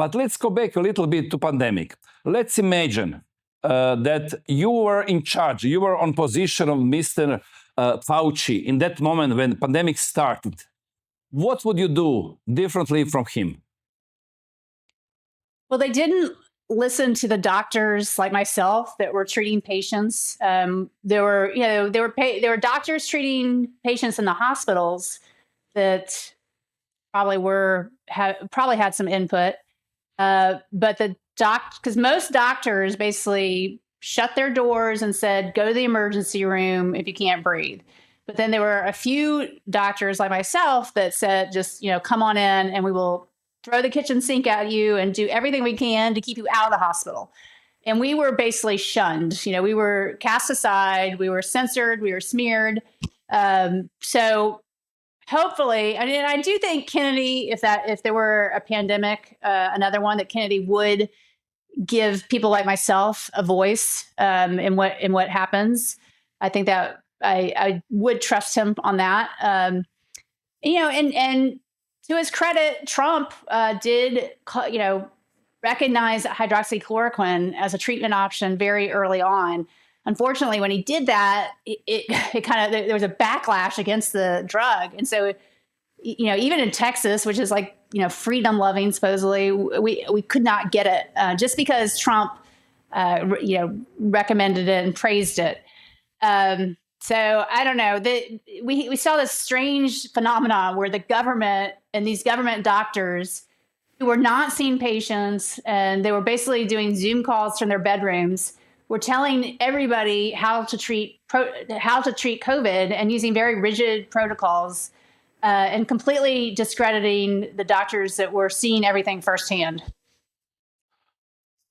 But let's go back a little bit to pandemic. Let's imagine that you were in charge, you were on position of Mr. Fauci in that moment when the pandemic started. What would you do differently from him? Well, they didn't listen to the doctors like myself that were treating patients. There were doctors treating patients in the hospitals that probably had some input. But because most doctors basically shut their doors and said, go to the emergency room if you can't breathe. But then there were a few doctors like myself that said, just, come on in and we will throw the kitchen sink at you and do everything we can to keep you out of the hospital. And we were basically shunned. We were cast aside, we were censored, we were smeared. So hopefully, I do think Kennedy, if there were a pandemic, another one, that Kennedy would give people like myself a voice in what happens. I think that I would trust him on that. And to his credit, Trump did recognize hydroxychloroquine as a treatment option very early on. Unfortunately, when he did that, there was a backlash against the drug. And so, even in Texas, which is freedom loving, supposedly, we could not get it just because Trump, recommended it and praised it. So I don't know that we saw this strange phenomenon where the government and these government doctors who were not seeing patients and they were basically doing Zoom calls from their bedrooms were telling everybody how to treat COVID and using very rigid protocols and completely discrediting the doctors that were seeing everything firsthand.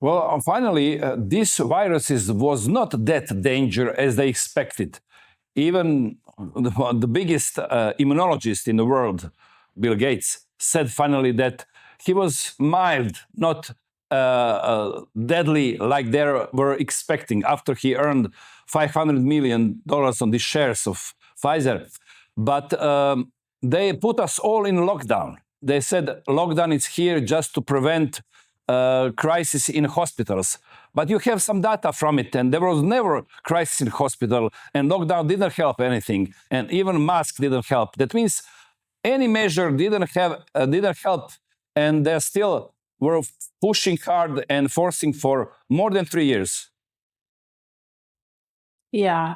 Well, finally, this virus was not that dangerous as they expected. Even the biggest immunologist in the world, Bill Gates, said finally that he was mild, not deadly like they were expecting after he earned $500 million on the shares of Pfizer. But they put us all in lockdown. They said lockdown is here just to prevent crisis in hospitals. But you have some data from it, and there was never crisis in hospital, and lockdown didn't help anything, and even masks didn't help. That means any measure didn't help, and they still were pushing hard and forcing for more than 3 years. Yeah,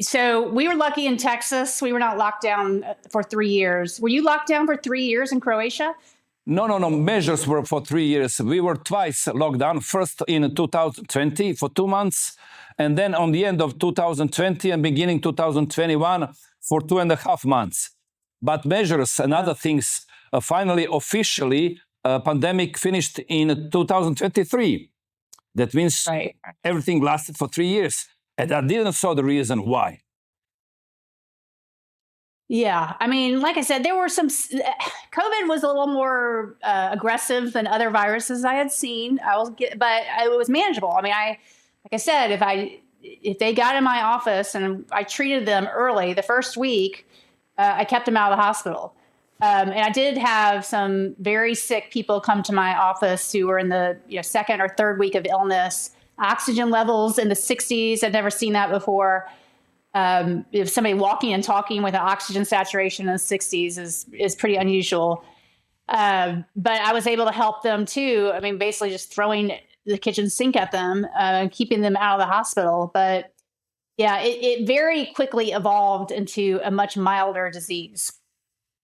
so we were lucky in Texas. We were not locked down for 3 years. Were you locked down for 3 years in Croatia? No. Measures were for 3 years. We were twice locked down, first in 2020 for 2 months, and then on the end of 2020 and beginning 2021 for 2.5 months. But measures and other things, finally, officially, pandemic finished in 2023. That means everything lasted for 3 years. And I didn't saw the reason why. Yeah, like I said, there were COVID was a little more aggressive than other viruses I had seen. But it was manageable. Like I said, if they got in my office and I treated them early, the first week, I kept them out of the hospital. And I did have some very sick people come to my office who were in the second or third week of illness, oxygen levels in the 60s. I'd never seen that before. If somebody walking and talking with an oxygen saturation in the 60s is pretty unusual. But I was able to help them too. Basically just throwing the kitchen sink at them and keeping them out of the hospital. But yeah, it very quickly evolved into a much milder disease.